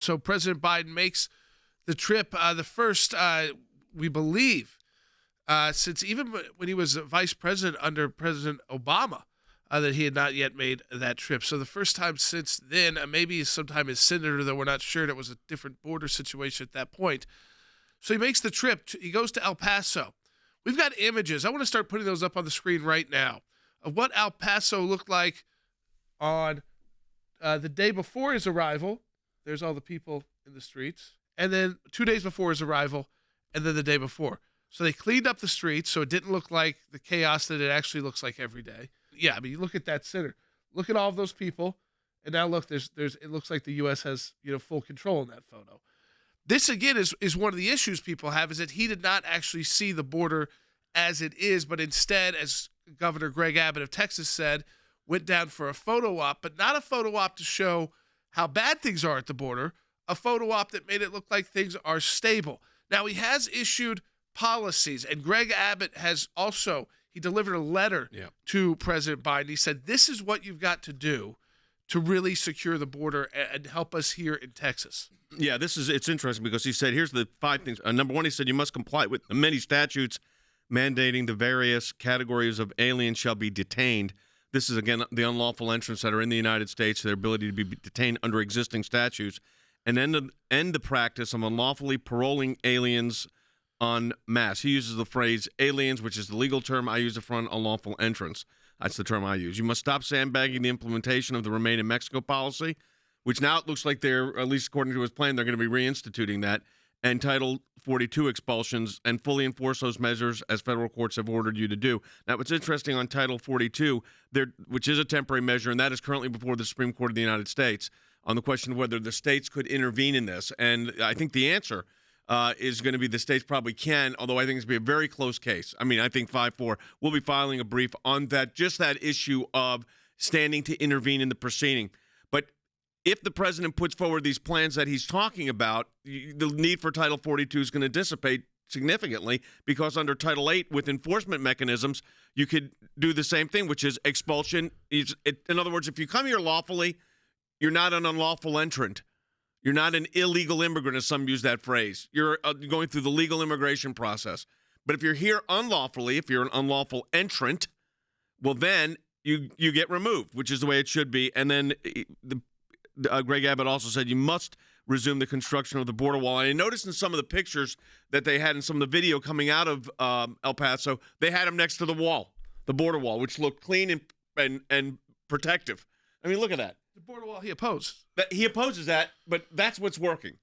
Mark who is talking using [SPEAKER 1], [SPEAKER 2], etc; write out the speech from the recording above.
[SPEAKER 1] So President Biden makes the trip, the first, we believe, since even when he was vice president under President Obama, that he had not yet made that trip. So the first time since then, maybe sometime as senator, though we're not sure. It was a different border situation at that point. So he makes the trip. He goes to El Paso. We've got images. I want to start putting those up on the screen right now of what El Paso looked like on the day before his arrival. There's all the people in the streets. And then 2 days before his arrival, and then the day before. So they cleaned up the streets so it didn't look like the chaos that it actually looks like every day. Yeah, I mean, you look at that center. Look at all of those people. And now look, there's it looks like the U.S. has, full control in that photo. This, again, is one of the issues people have, is that he did not actually see the border as it is, but instead, as Governor Greg Abbott of Texas said, went down for a photo op, but not a photo op to show how bad things are at the border, a photo op that made it look like things are stable. Now, he has issued policies, and Greg Abbott has also, he delivered a letter to President Biden. He said, this is what you've got to do to really secure the border and help us here in Texas.
[SPEAKER 2] Yeah, it's interesting because he said, here's the 5 things. Number 1, he said, you must comply with the many statutes mandating the various categories of aliens shall be detained. This is, again, the unlawful entrants that are in the United States, their ability to be detained under existing statutes, and end the practice of unlawfully paroling aliens en masse. He uses the phrase aliens, which is the legal term. I use it for unlawful entrants. That's the term I use. You must stop sandbagging the implementation of the Remain in Mexico policy, which now it looks like they're, at least according to his plan, they're going to be reinstituting that, and Title 42 expulsions, and fully enforce those measures as federal courts have ordered you to do. Now, what's interesting on Title 42, which is a temporary measure, and that is currently before the Supreme Court of the United States, on the question of whether the states could intervene in this. And I think the answer is going to be the states probably can, although I think it's going to be a very close case. I mean, I think 5-4. We'll be filing a brief on that, just that issue of standing to intervene in the proceeding. But if the president puts forward these plans that he's talking about, the need for Title 42 is going to dissipate significantly, because under Title 8, with enforcement mechanisms, you could do the same thing, which is expulsion. In other words, if you come here lawfully, you're not an unlawful entrant. You're not an illegal immigrant, as some use that phrase. You're going through the legal immigration process. But if you're here unlawfully, if you're an unlawful entrant, well, then you get removed, which is the way it should be. And then Greg Abbott also said you must resume the construction of the border wall. And I noticed in some of the pictures that they had in some of the video coming out of El Paso, they had them next to the wall, the border wall, which looked clean and protective. I mean, look at that.
[SPEAKER 1] The border wall he opposed.
[SPEAKER 2] He opposes that, but that's what's working.